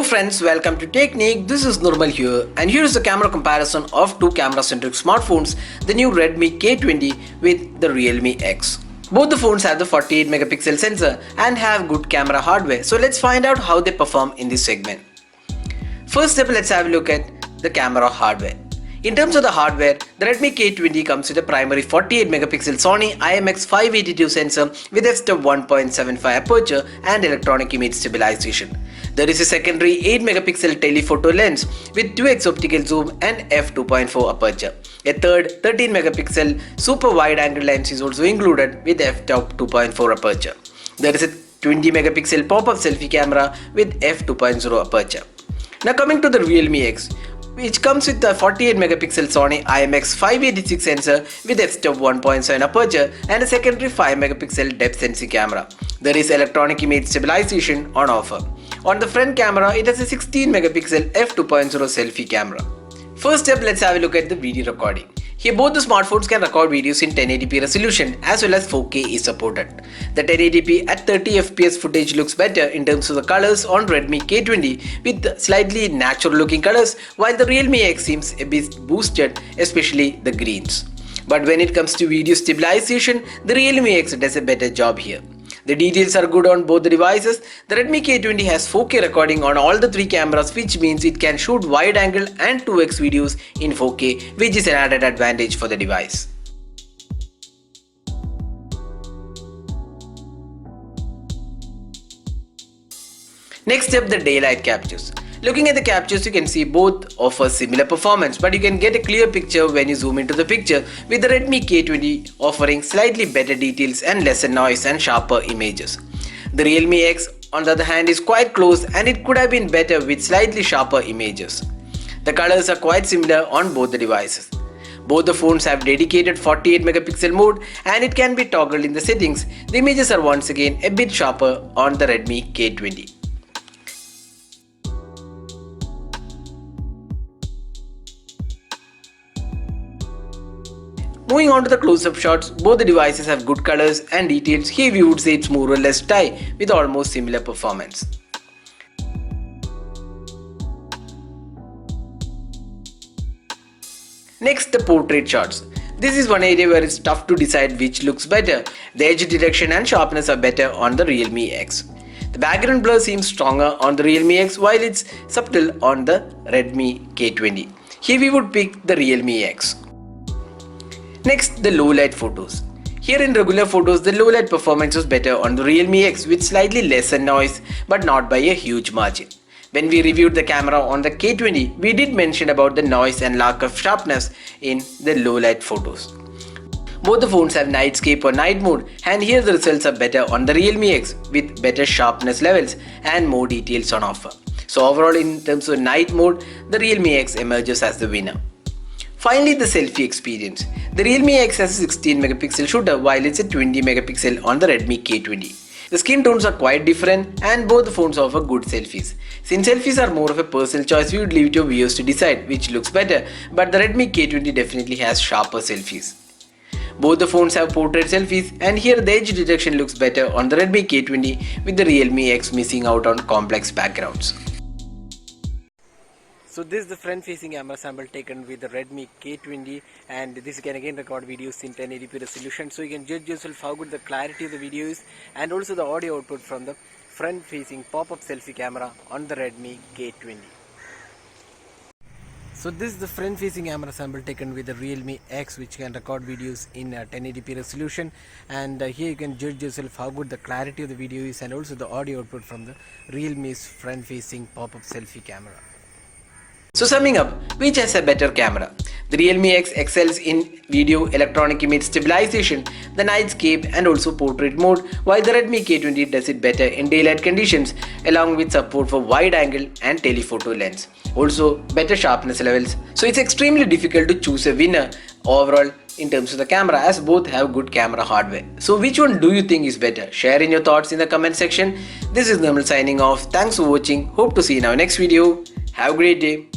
friends, welcome to Technique. This is Nirmal here, and here is the camera comparison of two camera-centric smartphones, the new Redmi K20 with the Realme X. Both the phones have the 48 megapixel sensor and have good camera hardware, so let's find out how they perform in this segment. First up, let's have a look at the camera hardware. In terms of the hardware, the Redmi K20 comes with a primary 48 megapixel Sony IMX582 sensor with f-stop 1.75 aperture and electronic image stabilization. There is a secondary 8 megapixel telephoto lens with 2x optical zoom and f2.4 aperture. A third 13 megapixel super wide angle lens is also included with f-stop 2.4 aperture. There is a 20 megapixel pop-up selfie camera with f2.0 aperture. Now coming to the Realme X, which comes with a 48 megapixel Sony IMX586 sensor with f-stop 1.7 aperture and a secondary 5 megapixel depth sensing camera. There is electronic image stabilization on offer. On the front camera, it has a 16 megapixel f2.0 selfie camera. First up, let's have a look at the video recording. Here both the smartphones can record videos in 1080p resolution as well as 4K is supported. The 1080p at 30fps footage looks better in terms of the colors on Redmi K20 with slightly natural looking colors, while the Realme X seems a bit boosted, especially the greens. But when it comes to video stabilization, the Realme X does a better job here. The details are good on both the devices. The Redmi K20 has 4K recording on all the three cameras, which means it can shoot wide angle and 2x videos in 4K, which is an added advantage for the device. Next up, the daylight captures. Looking at the captures, you can see both offer similar performance, but you can get a clear picture when you zoom into the picture, with the Redmi K20 offering slightly better details and lesser noise and sharper images. The Realme X, on the other hand, is quite close and it could have been better with slightly sharper images. The colors are quite similar on both the devices. Both the phones have dedicated 48 megapixel mode and it can be toggled in the settings. The images are once again a bit sharper on the Redmi K20. Moving on to the close-up shots, both the devices have good colors and details. Here we would say it's more or less tie with almost similar performance. Next, the portrait shots. This is one area where it's tough to decide which looks better. The edge detection and sharpness are better on the Realme X. The background blur seems stronger on the Realme X while it's subtle on the Redmi K20. Here we would pick the Realme X. Next, the low light photos. Here in regular photos, the low light performance was better on the Realme X with slightly lesser noise, but not by a huge margin. When we reviewed the camera on the K20, we did mention about the noise and lack of sharpness in the low light photos. Both the phones have nightscape or night mode, and here the results are better on the Realme X with better sharpness levels and more details on offer. So overall, in terms of night mode, the Realme X emerges as the winner. Finally, the selfie experience. The Realme X has a 16 megapixel shooter while it's a 20 megapixel on the Redmi K20. The skin tones are quite different and both the phones offer good selfies. Since selfies are more of a personal choice, we would leave it to viewers to decide which looks better, but the Redmi K20 definitely has sharper selfies. Both the phones have portrait selfies and here the edge detection looks better on the Redmi K20 with the Realme X missing out on complex backgrounds. So this is the front-facing camera sample taken with the Redmi K20, and this can again record videos in 1080p resolution, so you can judge yourself how good the clarity of the video is and also the audio output from the front-facing pop-up selfie camera on the Redmi K20. So this is the front-facing camera sample taken with the Realme X, which can record videos in 1080p resolution, and here you can judge yourself how good the clarity of the video is and also the audio output from the Realme's front-facing pop-up selfie camera. So summing up, which has a better camera? The Realme X excels in video, electronic image stabilization, the nightscape and also portrait mode, while the Redmi K20 does it better in daylight conditions along with support for wide angle and telephoto lens. Also better sharpness levels. So it's extremely difficult to choose a winner overall in terms of the camera as both have good camera hardware. So which one do you think is better? Share in your thoughts in the comment section. This is Nirmal signing off. Thanks for watching. Hope to see you in our next video. Have a great day.